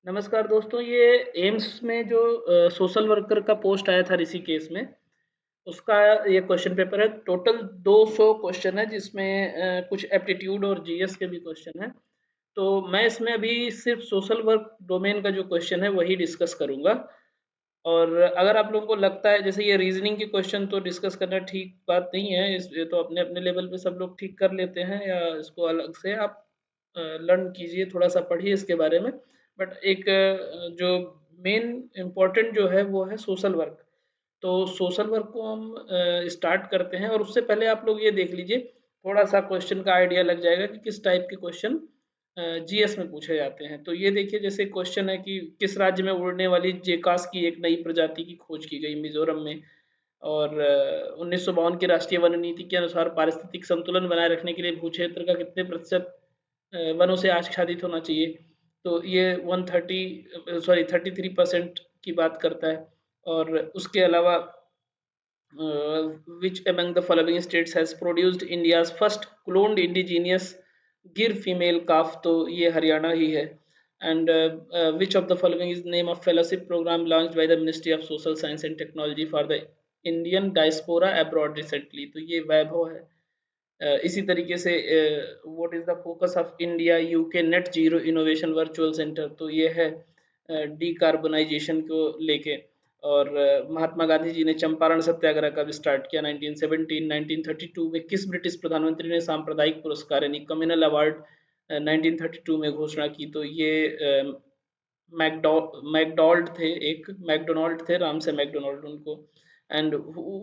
नमस्कार दोस्तों, ये एम्स में जो सोशल वर्कर का पोस्ट आया था ऋषिकेश में, उसका ये क्वेश्चन पेपर है। टोटल 200 क्वेश्चन है जिसमें कुछ एप्टीट्यूड और जीएस के भी क्वेश्चन हैं। तो मैं इसमें अभी सिर्फ सोशल वर्क डोमेन का जो क्वेश्चन है वही डिस्कस करूंगा। और अगर आप लोगों को लगता है जैसे ये रीजनिंग के क्वेश्चन तो डिस्कस करना ठीक बात नहीं है, ये तो अपने अपने लेवल पे सब लोग ठीक कर लेते हैं, या इसको अलग से आप लर्न कीजिए, थोड़ा सा पढ़िए इसके बारे में। बट एक जो मेन इम्पोर्टेंट जो है वो है सोशल वर्क। तो सोशल वर्क को हम स्टार्ट करते हैं, और उससे पहले आप लोग ये देख लीजिए, थोड़ा सा क्वेश्चन का आइडिया लग जाएगा कि किस टाइप के क्वेश्चन जीएस में पूछे जाते हैं। तो ये देखिए, जैसे क्वेश्चन है कि किस राज्य में उड़ने वाली जेकास की एक नई प्रजाति की खोज की गई मिजोरम में। और 1952 की राष्ट्रीय वन नीति के अनुसार पारिस्थितिक संतुलन बनाए रखने के लिए भू क्षेत्र का कितने प्रतिशत वनों से आच्छादित होना चाहिए। तो ये 33% की बात करता है। और उसके अलावा which among the following states has produced India's first cloned indigenous गिर फीमेल काफ, तो ये हरियाणा ही है। And which of the following is name of fellowship program launched by the Ministry of Social Science and Technology for the Indian diaspora abroad recently, तो ये वैभव है। इसी तरीके से what is the focus of India UK net zero innovation virtual centre, तो ये है decarbonisation को लेके। और महात्मा गांधी जी ने चंपारण सत्याग्रह कब स्टार्ट किया? 1917। 1932 में किस ब्रिटिश प्रधानमंत्री ने सांप्रदायिक पुरस्कार यानी कम्युनल अवार्ड 1932 में घोषणा की? तो ये मैकडोनाल्ड थे, एक मैकडोनाल्ड थे, राम से मैकडोनाल्ड उनको। And who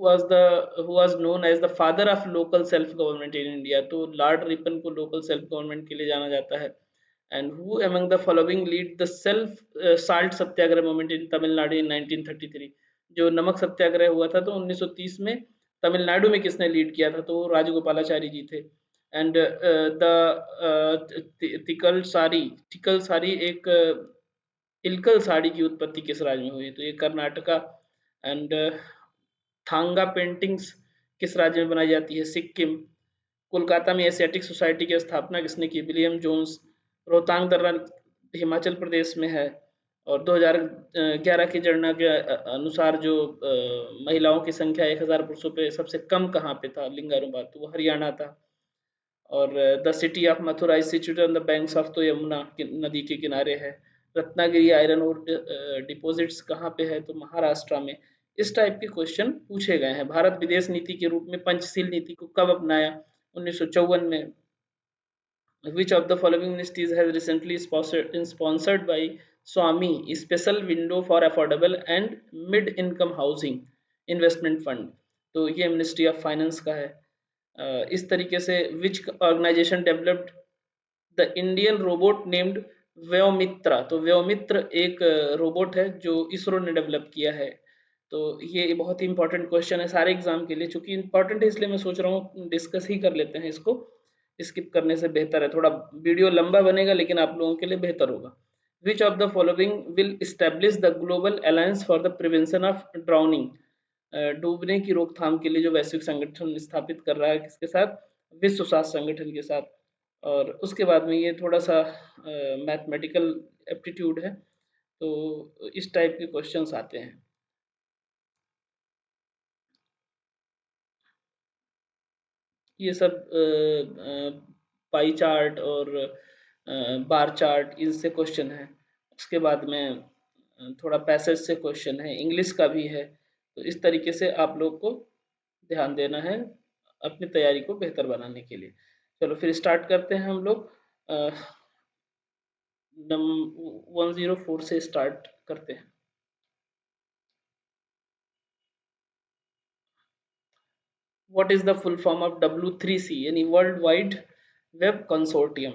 was known as the father of local self government in India, तो लॉर्ड रिपन को लोकल सेल्फ गवर्नमेंट के लिए जाना जाता है। And who among the following lead the self salt satyagraha movement in Tamil Nadu in 1933, जो नमक सत्याग्रह हुआ था तो 1930 में तमिलनाडु में किसने लीड किया था? तो राजगोपालाचारी जी थे। एंड द टिकल सारी एक इलकल साड़ी की उत्पत्ति किस राज्य में हुई? तो ये कर्नाटका। एंड थांगा पेंटिंग्स किस राज्य में बनाई जाती है? सिक्किम। कोलकाता में एशियाटिक सोसाइटी की स्थापना किसने की? William Jones. रोहतांग दर्रा हिमाचल प्रदेश में है। और 2011 की जनगणना के अनुसार जो महिलाओं की संख्या 1000 पुरुषों पे सबसे कम कहाँ पे था लिंगानुपात? तो वो हरियाणा था। और the city of Mathura is situated on the banks of तो यमुना नदी के किनारे है। रत्नागिरी आयरन और डिपॉजिट्स कहाँ पे है? तो महाराष्ट्र में। इस टाइप के क्वेश्चन पूछे गए हैं। भारत विदेश नीति के रूप में पंचशील नीति को कब अपनाया? 1954 में। विच of the following ministries has recently sponsored by Swami special window for affordable and mid income housing investment fund? तो ये मिनिस्ट्री ऑफ फाइनेंस का है। इस तरीके से which organisation developed the Indian robot named Vyommitra, तो व्योमित्र एक रोबोट है जो इसरो ने डेवलप किया है। तो ये बहुत ही इंपॉर्टेंट क्वेश्चन है सारे एग्जाम के लिए, चूंकि इंपॉर्टेंट है इसलिए मैं सोच रहा हूँ डिस्कस ही कर लेते हैं इसको। स्किप करने से बेहतर है, थोड़ा वीडियो लंबा बनेगा लेकिन आप लोगों के लिए बेहतर होगा। विच of the following will establish the global alliance for the prevention of drowning, डूबने की रोकथाम के लिए जो वैश्विक संगठन स्थापित कर रहा है, किसके साथ? विश्व स्वास्थ्य संगठन के साथ। और उसके बाद में ये थोड़ा सा मैथमेटिकल एप्टीट्यूड है, तो इस टाइप के क्वेश्चंस आते हैं। ये सब पाई चार्ट और बार चार्ट, इनसे क्वेश्चन है। उसके बाद में थोड़ा पैसेज से क्वेश्चन है, इंग्लिश का भी है। तो इस तरीके से आप लोग को ध्यान देना है अपनी तैयारी को बेहतर बनाने के लिए। चलो फिर स्टार्ट करते हैं हम लोग। 104 से स्टार्ट करते हैं। What is the full form of W3C यानी World Wide Web consortium?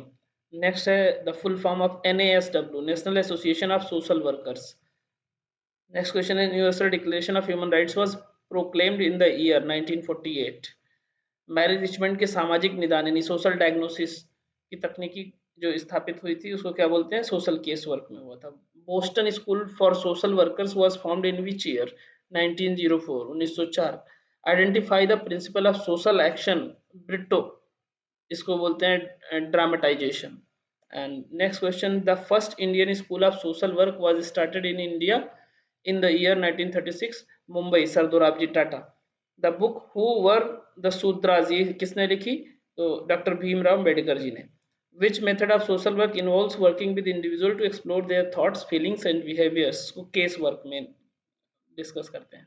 Next है the full form of NASW, National Association of Social Workers. Next question है Universal Declaration of Human Rights was proclaimed in the year 1948। Mary Richmond के सामाजिक निदान यानी social diagnosis की तकनीकी जो स्थापित हुई थी उसको क्या बोलते हैं? सोशल केस वर्क में हुआ था। Boston school for social workers was formed in which year? 1904, 1904। Identify the principle of social action, Brito, इसको बोलते हैं dramatisation. And next question, the first Indian school of social work was started in India in the year 1936, Mumbai, Sir Dorabji Tata. The book Who Were the Sudras, ये किसने लिखी? तो doctor Bhimrao Ambedkar ji ने. Which method of social work involves working with individual to explore their thoughts, feelings and behaviors? को case work में discuss करते हैं.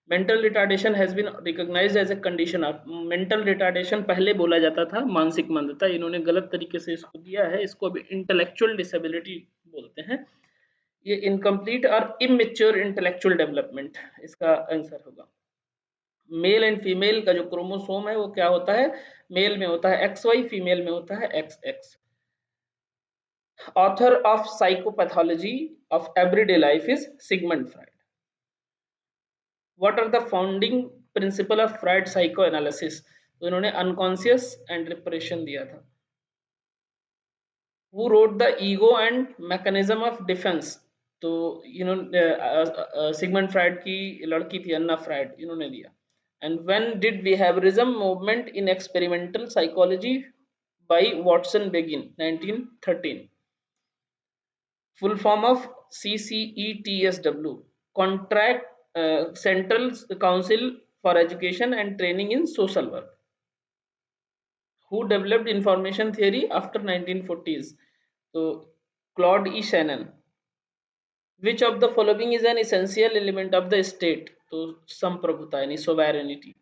Mental retardation has been recognised as a condition of. Mental retardation पहले बोला जाता था मानसिक मंदता, इन्होंने गलत तरीके से इसको दिया है, इसको अभी इंटेलेक्चुअल डिसेबिलिटी बोलते हैं. ये इनकम्प्लीट और इमेच्योर इंटेलेक्चुअल डेवलपमेंट इसका आंसर होगा. मेल एंड फीमेल का जो क्रोमोसोम है वो क्या होता है? मेल में होता है XY, फीमेल में होता है XX. Author of psychopathology of everyday life is Sigmund Freud. What are the founding principle of Freud psychoanalysis? तो इन्होंने अनकॉन्शियस एंड रिप्रेशन दिया था. Who wrote the ego and mechanism of defense? तो इन्होंने Sigmund Freud की लड़की थी अन्ना fried, इन्होंने दिया. And when did behaviorism movement in experimental psychology by Watson begin? 1913. Full form of CCETSW, Contract Central Council for Education and Training in Social Work. Who developed information theory after 1940s? So Claude E. Shannon. Which of the following is an essential element of the state? तो संप्रभुता यानी sovereignty.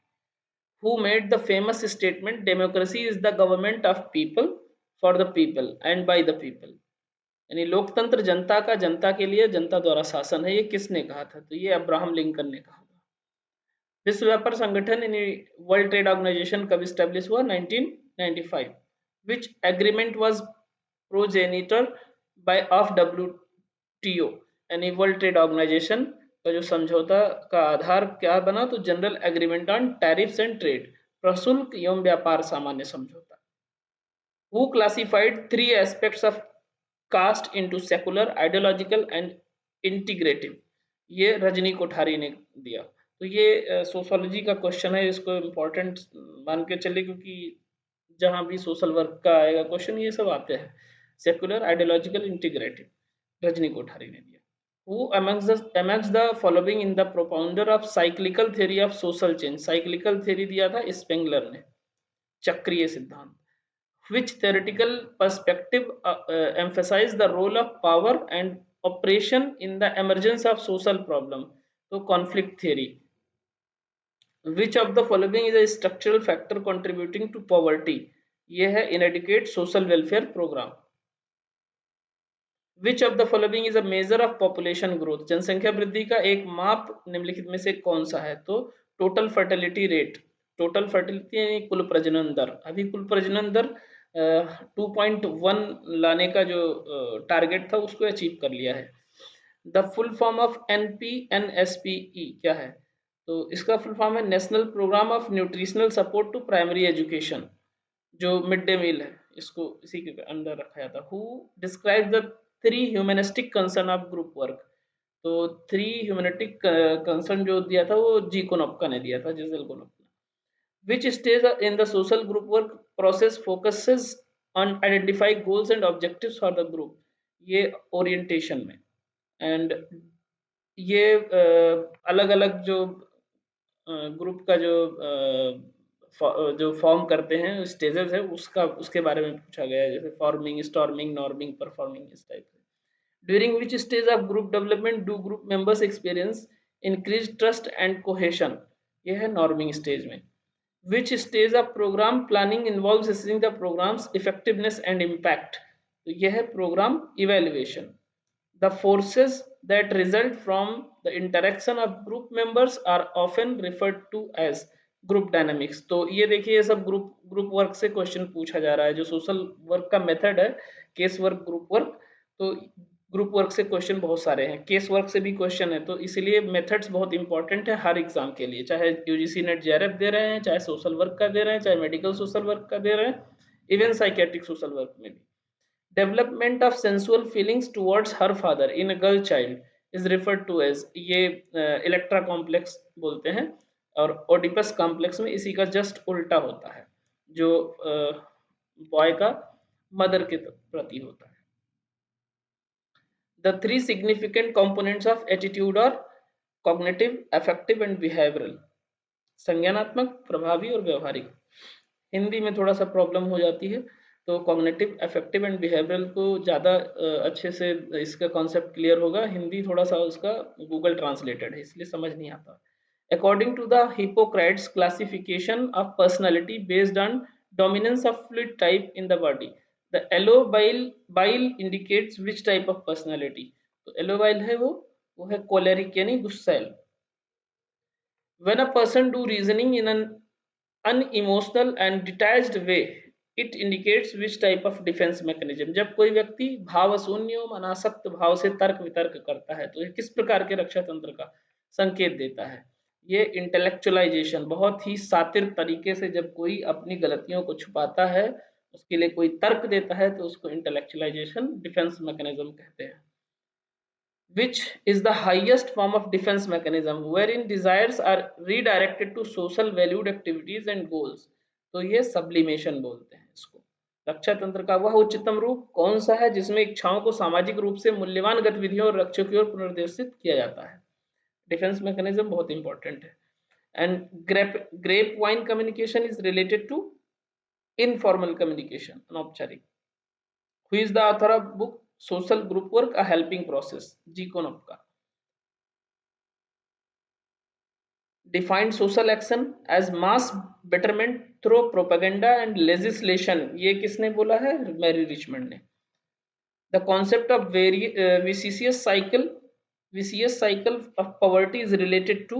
Who made the famous statement democracy is the government of people for the people and by the people? यानी लोकतंत्र जनता का, जनता के लिए, जनता द्वारा शासन है, ये किसने कहा था? तो ये अब्राहम लिंकन ने कहा था. विश्व व्यापार संगठन यानी वर्ल्ड ट्रेड ऑर्गेनाइजेशन कब स्टैब्लिश हुआ? 1995. Which agreement was progenitor by of WTO यानी वर्ल्ड ट्रेड ऑर्गेनाइजेशन का जो समझौता का आधार क्या बना? तो General Agreement on Tariffs and Trade, प्रशुल्क एवं व्यापार सामान्य समझौता. Who classified three aspects of caste into secular, ideological and integrative? ये रजनी कोठारी ने दिया. तो ये सोशोलॉजी का क्वेश्चन है, इसको इम्पोर्टेंट मान के चले क्योंकि जहां भी सोशल वर्क का आएगा क्वेश्चन ये सब आते हैं. Secular, ideological, integrative, Rajni Kothari ने दिया. Who amongst the following in the propounder of cyclical theory of social change? Cyclical theory दिया था स्पेंगलर ने, चक्रीय सिद्धांत. Which theoretical perspective emphasize the role of power and oppression in the emergence of social problem? तो conflict theory. Which of the following is a structural factor contributing to poverty? ये है inadequate social welfare program. Which of the following is a measure of population growth? जनसंख्या वृद्धि का एक माप निम्नलिखित में से कौन सा है? तो total fertility rate. Total fertility यानी कुल प्रजनन दर. अभी कुल प्रजनन दर 2.1 लाने का जो टारगेट था उसको अचीव कर लिया है. The full form of NPNSPE क्या है? तो इसका फुल फॉर्म है national programme of nutritional support to primary education, जो मिड डे मील है, इसको इसी के अंदर रखा जाता. Who describe the three humanistic concern of group work? तो थ्री ह्यूमनिस्टिक कंसर्न जो दिया था वो जी कोनोप्का ने दिया था, जिसेल कोनोप्का. Which stage in the social group work process focuses on identify goals and objectives for the group? ये orientation में. And ये अलग अलग जो ग्रुप का जो फॉर्म करते हैं स्टेजेस है उसके बारे में पूछा गया है, जैसे फॉर्मिंग, स्टॉर्मिंग, नॉर्मिंग, परफॉर्मिंग, इस टाइप से. During which stage of group development do group members experience increase trust and cohesion? ये है नॉर्मिंग स्टेज में. Which stage of program planning involves assessing the program's effectiveness and impact? तो यह है program evaluation. The forces that result from the interaction of group members are often referred to as group dynamics. तो ये देखिए ये सब group work से question पूछा जा रहा है. जो सोशल वर्क का मेथड है केस वर्क, ग्रुप वर्क, तो ग्रुप वर्क से क्वेश्चन बहुत सारे हैं, केस वर्क से भी क्वेश्चन है. तो इसलिए मेथड्स बहुत इंपॉर्टेंट है हर एग्जाम के लिए, चाहे यूजीसी नेट JRF दे रहे हैं, चाहे सोशल वर्क का दे रहे हैं, चाहे मेडिकल सोशल वर्क का दे रहे हैं, इवन साइकेट्रिक सोशल वर्क में भी. Development of sensual feelings towards her father in a girl child is referred to as, ये इलेक्ट्रा कॉम्प्लेक्स बोलते हैं, और ओडिपस कॉम्प्लेक्स में इसी का जस्ट उल्टा होता है. जो बॉय का मदर के प्रति होता है। The three significant components of attitude और कॉग्निटिव, अफेक्टिव एंड बिहेवियरल, संज्ञानात्मक, प्रभावी और व्यवहारिक। हिंदी में थोड़ा सा प्रॉब्लम हो जाती है, तो कॉग्निटिव, अफेक्टिव एंड बिहेवियरल को ज़्यादा अच्छे से इसका कॉन्सेप्ट क्लियर होगा। हिंदी थोड़ा सा उसका गूगल ट्रांसलेटेड है, इसलिए समझ नहीं आता। According to the Hippocrates classification of personality based on dominance of fluid type in the body, the yellow bile indicates which type of personality। तो yellow bile है वो है choleric यानी गुस्सैल। when a person do reasoning in an unemotional and detached way, it indicates which type of defense mechanism। जब कोई व्यक्ति भावशून्य एवं अनासक्त भाव से तर्क वितर्क करता है, तो ये किस प्रकार के रक्षा तंत्र का संकेत देता है? ये इंटेलेक्चुअलाइजेशन, बहुत ही सातिर तरीके से जब कोई अपनी गलतियों को छुपाता है, उसके लिए कोई तर्क देता है, तो उसको इंटेलेक्चुअलाइजेशन डिफेंस मैकेनिज्म कहते हैं। which is the highest form of defense mechanism wherein desires are redirected to social valued activities and goals। तो ये सब्लिमेशन बोलते हैं इसको। रक्षा तंत्र का वह उच्चतम रूप कौन सा है जिसमें इच्छाओं को सामाजिक रूप से मूल्यवान गतिविधियों और लक्ष्यों की ओर पुनर्निर्देशित किया जाता है। डिफेंस मैकेनिज्म बहुत इंपॉर्टेंट है। And grapevine communication is related to informal communication, अनौपचारिक। Who is the author of book social group work a helping process? जी कोनप्का। Defined social action as mass betterment through propaganda and legislation, ये किसने बोला है? Mary Richmond ने। The concept of vicious cycle of poverty is related to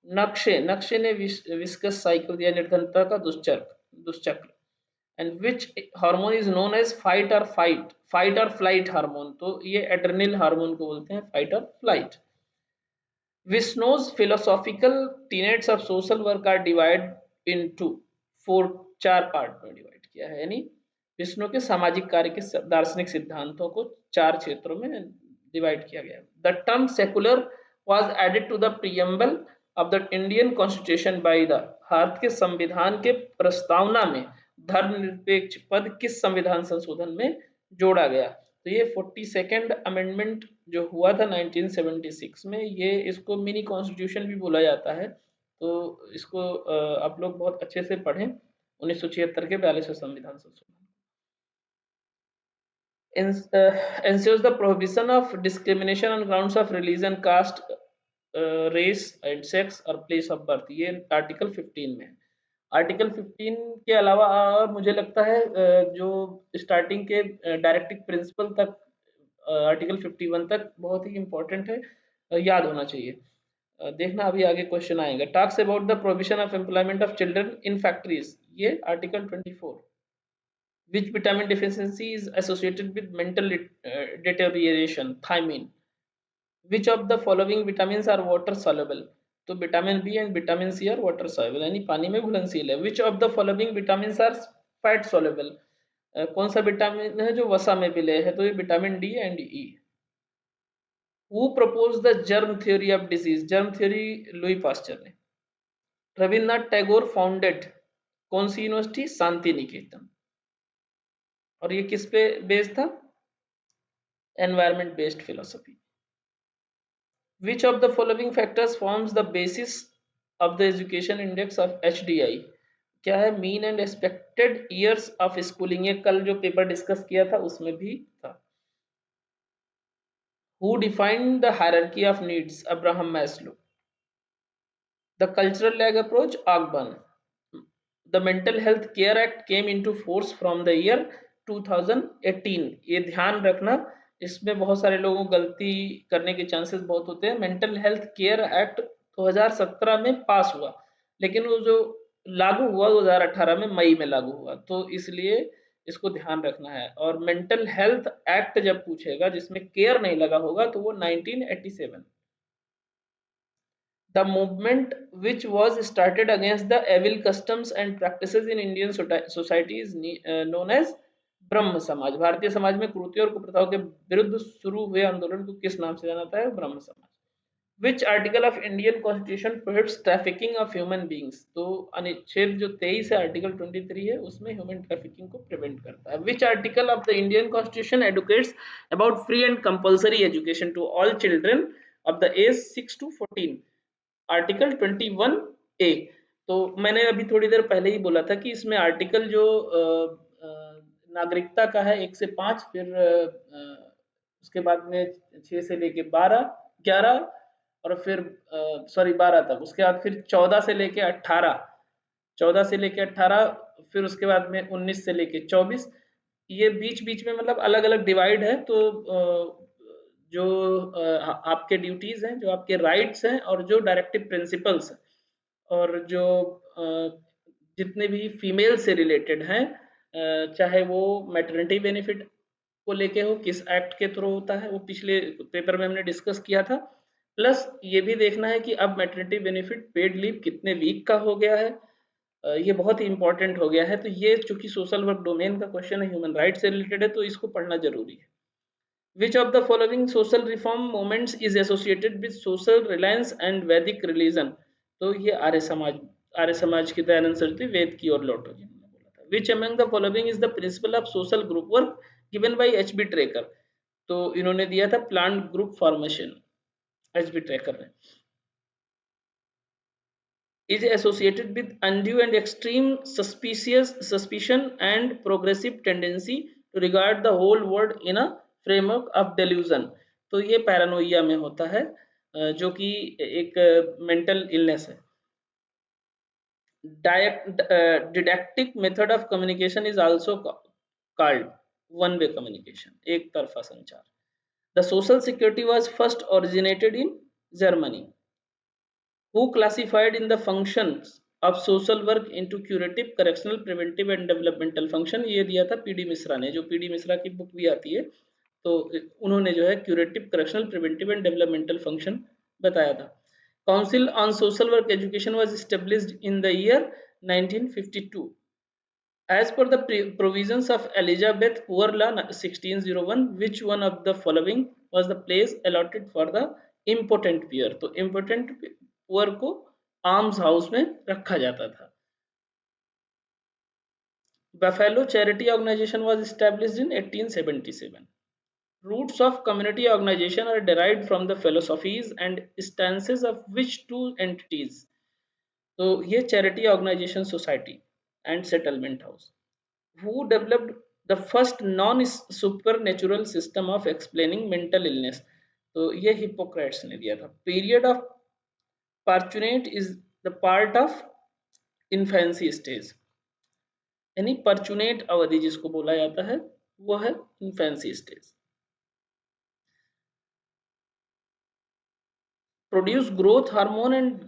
नक्शे ने viscous cycle या निर्धनता का दुष्चक्र। And which hormone is known as fight और फ्लाइट हार्मोन? तो ये एड्रेनल हार्मोन को बोलते हैं, फाइट और फ्लाइट। विष्णुज philosophical tenets of social work are divide into four, चार पार्ट में डिवाइड किया है, यानी विष्णु के सामाजिक कार्य के दार्शनिक सिद्धांतों को चार क्षेत्रों में डिवाइड किया गया। The term secular was added to the preamble of the Indian constitution by the, Bharat के संविधान के प्रस्तावना में धर्मनिरपेक्ष पद किस संविधान संशोधन में जोड़ा गया? तो ये 42nd अमेंडमेंट जो हुआ था 1976 में, ये इसको मिनी कॉन्स्टिट्यूशन भी बोला जाता है। तो इसको आप लोग बहुत अच्छे से पढ़ें, 1976 के 42वें संविधान संशोधन। ensures the prohibition of discrimination on grounds of religion, caste, race and sex or place of birth, ये आर्टिकल 15 में है। आर्टिकल 15 के अलावा और मुझे लगता है जो स्टार्टिंग के डायरेक्टिव प्रिंसिपल तक, आर्टिकल 51 तक बहुत ही इंपॉर्टेंट है, याद होना चाहिए। देखना अभी आगे क्वेश्चन आएगा। Talks about the provision of employment of children in factories, ये article 24। Which vitamin deficiency is associated with mental deterioration? Thiamine। Which of the following vitamins are water soluble? तो vitamin B and vitamin C are water soluble, यानी पानी में घुलनशील है। Which of the following vitamin are fat soluble? कौन सा vitamin है जो वसा में विलय है? तो ये vitamin D and E. Who propose the germ theory of disease? Germ theory Louis Pasteur ने। रविन्द्रनाथ टैगोर फाउंडेड कौन सी यूनिवर्सिटी? शांति निकेतन। और ये किस पे बेस्ड था? Environment based philosophy. Which of the following factors forms the basis of the education index of HDI? क्या है? Mean and expected years of schooling, ये कल जो पेपर डिस्कस किया था उसमें भी था। Who defined the hierarchy of needs? Abraham Maslow। The cultural lag approach? Ogburn। The Mental Health Care Act came into force from the year 2018। ये ध्यान रखना, इसमें बहुत सारे लोगों को गलती करने के चांसेस बहुत होते हैं। मेंटल हेल्थ केयर एक्ट 2017 में पास हुआ, लेकिन वो जो लागू हुआ 2018 में मई में लागू हुआ, तो इसलिए इसको ध्यान रखना है। और मेंटल हेल्थ एक्ट जब पूछेगा जिसमें केयर नहीं लगा होगा तो वो 1987। The movement which was started against the evil customs and practices in Indian society is known as ब्रह्म समाज। भारतीय समाज में कुरीतियों और कुप्रथाओं के विरुद्ध शुरू हुए आंदोलन को किस नाम से जाना जाता है? ब्रह्म समाज। विच article of Indian constitution prohibits trafficking of human beings? तो अनुच्छेद जो 23 है, आर्टिकल 23 है, उसमें ह्यूमन ट्रैफिकिंग को प्रिवेंट करता है। Which article of the Indian constitution educates about free and compulsory education to all children of the age 6 to 14? Article 21A। तो मैंने अभी थोड़ी देर पहले ही बोला था कि इसमें आर्टिकल जो नागरिकता का है 1 से 5, फिर उसके बाद में 6 से लेके 12, 11, और फिर सॉरी 12 तक, उसके बाद फिर 14 से लेके 18, फिर उसके बाद में 19 से लेके 24, ये बीच बीच में मतलब अलग अलग डिवाइड है। तो जो आपके ड्यूटीज हैं, जो आपके राइट्स हैं, और जो डायरेक्टिव प्रिंसिपल्स हैं, और जो जितने भी फीमेल से रिलेटेड हैं, चाहे वो मैटरनिटी बेनिफिट को लेके हो, किस एक्ट के थ्रू होता है, वो पिछले पेपर में हमने डिस्कस किया था। प्लस ये भी देखना है कि अब मैटरनिटी बेनिफिट पेड लीव कितने वीक का हो गया है, ये बहुत ही इंपॉर्टेंट हो गया है। तो ये चूंकि सोशल वर्क डोमेन का क्वेश्चन है, ह्यूमन राइट से रिलेटेड है, तो इसको पढ़ना जरूरी है। Which of the following social reform movements is associated with social reliance and Vedic religion? तो ये आर्य समाज की दयानंद सरस्वती, वेद की और लौटो जी ने बोला था। Which among the following is the principle of social group work given by H.B. Traker? तो इन्होंने दिया था plant group formation, H.B. Trecker ने। Is associated with undue and extreme suspicion and progressive tendency to regard the whole world in a framework of delusion? तो ये paranoia में होता है, जो कि एक मेंटल इलनेस है। Didactic method of communication is also called one way communication, एक तरफा संचार। The social security was first originated in Germany. Who classified in the functions of social work into curative, correctional, preventive and developmental function? ये दिया था PD Mishra ने, जो PD Mishra की book भी आती है। तो उन्होंने जो है curative, correctional, preventive and developmental function बताया था। Council on social work education was established in the year 1952 as per the provisions of Elizabeth Poor Law 1601. Which one of the following was the place allotted for the impotent poor? तो impotent poor को arms house में रखा जाता था। Buffalo Charity Organization was established in 1877. Roots of community organization are derived from the philosophies and stances of which two entities? तो ये charity organisation society and settlement house. Who developed the first non-supernatural system of explaining mental illness? तो ये Hippocrates ने दिया था। Period of parturient is the part of infancy stage, यानी parturient अवधि जिसको बोला जाता है वो है infancy stage. Produce growth hormone and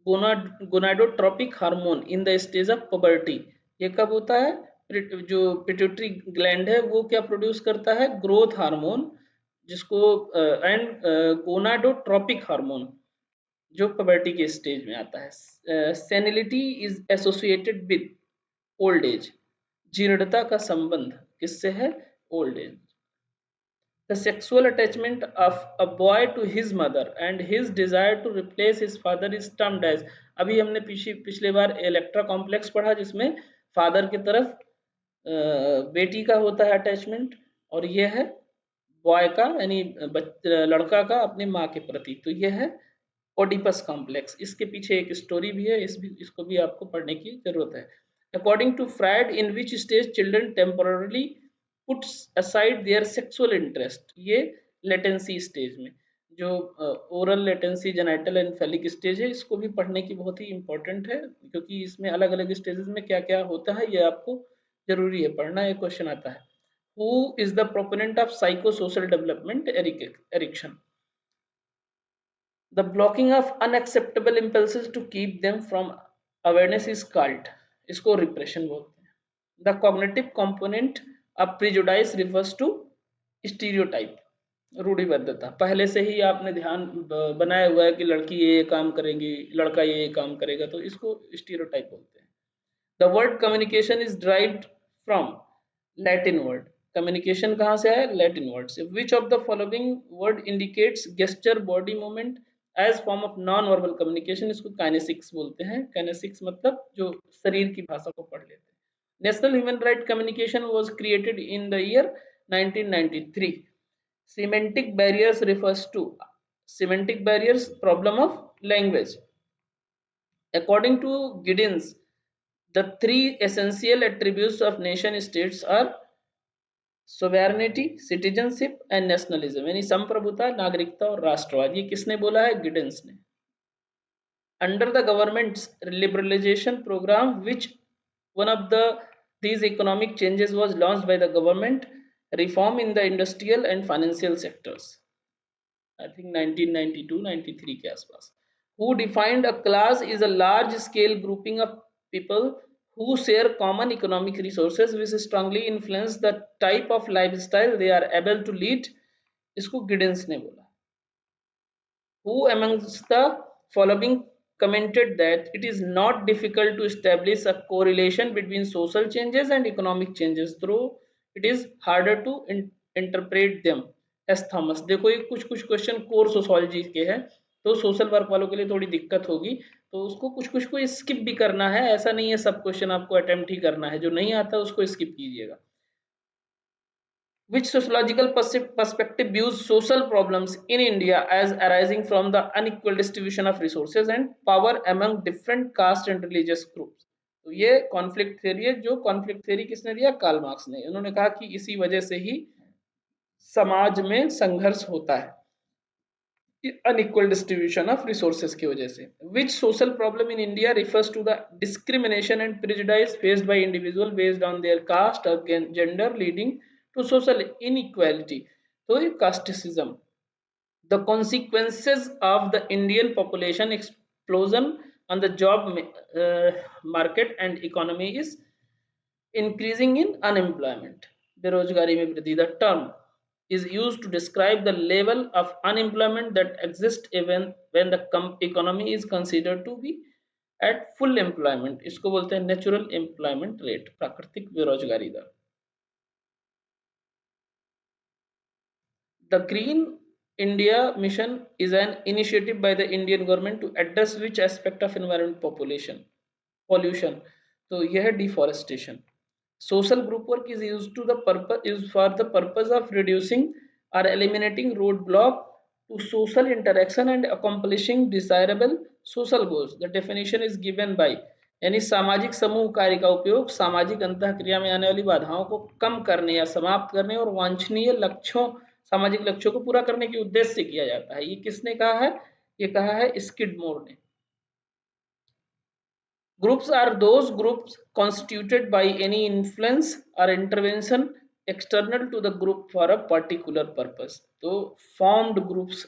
gonadotropic hormone in the stage of puberty. ये कब होता है? जो पिट्यूटरी ग्लैंड है वो क्या प्रोड्यूस करता है? ग्रोथ हार्मोन, जिसको एंड गोनाडोट्रोपिक हार्मोन, जो पबर्टी के स्टेज में आता है। Senility is associated with old age. जीर्णता का संबंध किससे है? Old age. The sexual attachment of a boy to his mother and his desire to replace his father is termed as। अभी हमने पिछले बार इलेक्ट्रा कॉम्प्लेक्स पढ़ा, जिसमें फादर की तरफ बेटी का होता है अटैचमेंट, और यह है बॉय का, यानी लड़का का अपने माँ के प्रति। तो यह है ओडिपस कॉम्प्लेक्स। इसके पीछे एक स्टोरी भी है, इसको भी आपको पढ़ने की जरूरत है। According to Freud, in which stage children temporally puts aside their sexual interest? ये लेटेंसी स्टेज में, जो oral latency, genital and phallic stage है, इसको भी पढ़ने की बहुत ही इंपॉर्टेंट है, क्योंकि इसमें अलग अलग स्टेजेस में क्या क्या होता है ये आपको जरूरी है पढ़ना। एक क्वेश्चन आता है, who is the proponent of psychosocial development? Erikson. The blocking of unacceptable impulses to keep them from awareness is called, इसको रिप्रेशन बोलते हैं। The cognitive component of prejudice refers to stereotype, रूढ़िबद्धता। पहले से ही आपने ध्यान बनाया हुआ है कि लड़की ये काम करेगी, लड़का ये काम करेगा, तो इसको स्टीरियोटाइप बोलते हैं। The word communication is derived from Latin word. Communication कहाँ से है? लैटिन वर्ड से। Which of the following word indicates gesture, body movement as form of non verbal communication, इसको काइनेसिक्स बोलते हैं। काइनेसिक्स मतलब जो शरीर की भाषा को पढ़ लेते हैं। National human right communication was created in the year 1993। Semantic barriers refers to semantic barriers, problem of language. According to Giddens, the three essential attributes of nation states are sovereignty, citizenship and nationalism, यानी संप्रभुता, नागरिकता और राष्ट्रवाद। ये किसने बोला है? Giddens ने। Under the government's liberalization program, which one of these economic changes was launched by the government, reform in the industrial and financial sectors, I think 1992-93 के आसपास, who defined a class is a large scale grouping of people who share common economic resources which strongly influence the type of lifestyle they are able to lead। इसको Giddens ने बोला। Who amongst the following commented that it is not difficult to establish a correlation between social changes and economic changes, though it is harder to interpret them? S Thomas. देखो ये कुछ कुछ question core sociology के हैं, तो social work वालों के लिए थोड़ी दिक्कत होगी, तो उसको कुछ कुछ को स्किप भी करना है, ऐसा नहीं है सब क्वेश्चन आपको अटेम्प्ट ही करना है, जो नहीं आता उसको स्किप कीजिएगा। Which sociological perspective views social problems in India as arising from the unequal distribution of resources and power among different caste and religious groups? तो ये कॉन्फ्लिक्ट थ्योरी है, जो कॉन्फ्लिक्ट थ्योरी किसने दिया? कार्ल मार्क्स ने। उन्होंने कहा कि इसी वजह से ही समाज में संघर्ष होता है, unequal distribution of resources की वजह से। Which social problem in India refers to the discrimination and prejudice faced by individual based on their caste or gender leading to social inequality? तो ये casteism। The consequences of the Indian population explosion on the job market and economy is increasing in unemployment, बेरोजगारी में वृद्धि। The term is used to describe the level of unemployment that exists even when the economy is considered to be at full employment। इसको बोलते हैं natural employment rate, प्राकृतिक बेरोजगारी दर। The Green India Mission is an initiative by the Indian government to address which aspect of environment pollution? तो यह है deforestation। Social group work is used for the purpose of reducing or eliminating roadblock to social interaction and accomplishing desirable social goals। The definition is given by, यानी सामाजिक समूह कार्य का उपयोग सामाजिक अंतःक्रिया में आने वाली बाधाओं को कम करने या समाप्त करने और वांछनीय लक्ष्यों, सामाजिक लक्ष्यों को पूरा करने के उद्देश्य से किया जाता है। ये किसने कहा है? ये कहा है स्किडमोर ने। Groups are those groups constituted by any influence or intervention external to the group for a particular purpose। तो formed groups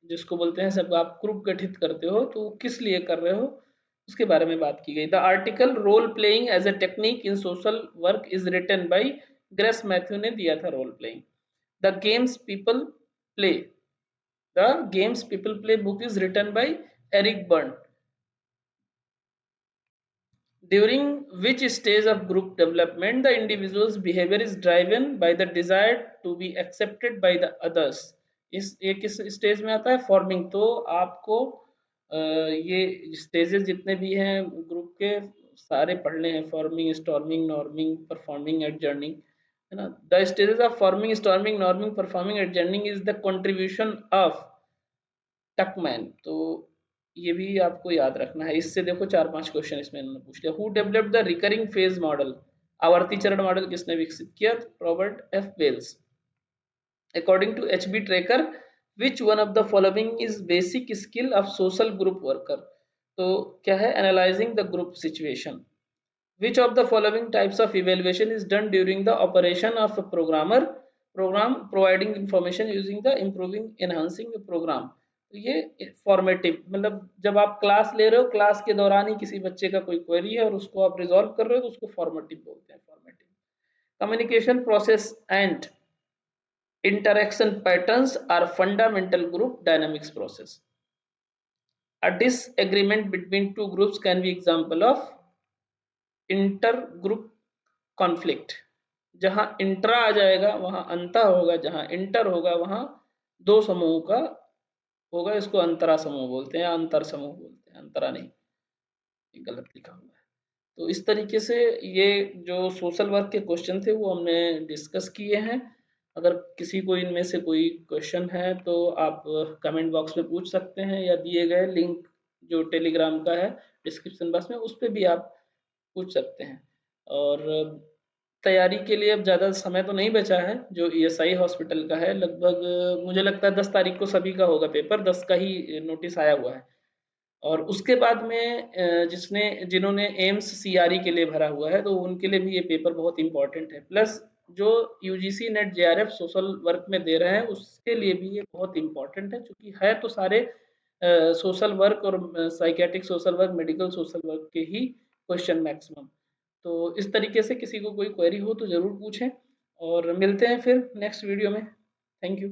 जिसको बोलते हैं, सब आप ग्रुप गठित करते हो तो किस लिए कर रहे हो उसके बारे में बात की गई। The article role playing as a technique in social work is written by Grace Matthew ने दिया था role playing. The games people play book is written by Eric Berne. During which stage of group development the individual's behavior is driven by the desire to be accepted by the others? इस ये किस stage में आता है? Forming. तो आपको ये stages जितने भी हैं ग्रुप के सारे पढ़ने हैं। फॉर्मिंग, स्टॉर्मिंग, नॉर्मिंग, परफॉर्मिंग, एडजर्निंग, है ना। The stages of forming, storming, norming, performing, एडजर्निंग is the contribution of टकमैन। तो ये भी आपको याद रखना है। इससे देखो 4-5 क्वेश्चन इसमें इन्होंने पूछ लिया। Who developed the recurring phase model? आवर्ती चरण मॉडल किसने विकसित किया? Robert F Wells. According to HB Trecker, which one of the following is basic skill of social group worker? तो क्या है? Analysing the group situation. Which of the following types of evaluation is done during the operation of a program providing information using the improving enhancing program? तो ये formative, मतलब जब आप class ले रहे हो, क्लास के दौरान ही किसी बच्चे का कोई क्वेरी है और उसको आप रिजॉल्व कर रहे हो, तो उसको फॉर्मेटिव बोलते हैं। Formative. Communication process and interaction patterns are fundamental group dynamics process. A disagreement between two groups can be example of inter group conflict. जहां इंट्रा आ जाएगा वहां अंतर होगा, जहां इंटर होगा वहां दो समूहों का होगा, इसको अंतरा समूह बोलते हैं या अंतर समूह बोलते हैं, अंतरा नहीं, ये गलत लिखा हुआ है। तो इस तरीके से ये जो सोशल वर्क के क्वेश्चन थे वो हमने डिस्कस किए हैं। अगर किसी को इनमें से कोई क्वेश्चन है तो आप कमेंट बॉक्स में पूछ सकते हैं, या दिए गए लिंक जो टेलीग्राम का है डिस्क्रिप्शन बॉक्स में, उस पे भी आप पूछ सकते हैं। और तैयारी के लिए अब ज़्यादा समय तो नहीं बचा है, जो ईएसआई हॉस्पिटल का है लगभग मुझे लगता है 10 तारीख को सभी का होगा पेपर, 10 का ही नोटिस आया हुआ है। और उसके बाद में जिसने जिन्होंने एम्स सीआरई के लिए भरा हुआ है तो उनके लिए भी ये पेपर बहुत इंपॉर्टेंट है। प्लस जो UGC net JRF social work में दे रहे हैं उसके लिए भी ये बहुत इंपॉर्टेंट है, क्योंकि है तो सारे सोशल वर्क और psychiatric social work, medical social work के ही क्वेश्चन मैक्सिमम। तो इस तरीके से किसी को कोई क्वेरी हो तो ज़रूर पूछें, और मिलते हैं फिर नेक्स्ट वीडियो में। Thank you.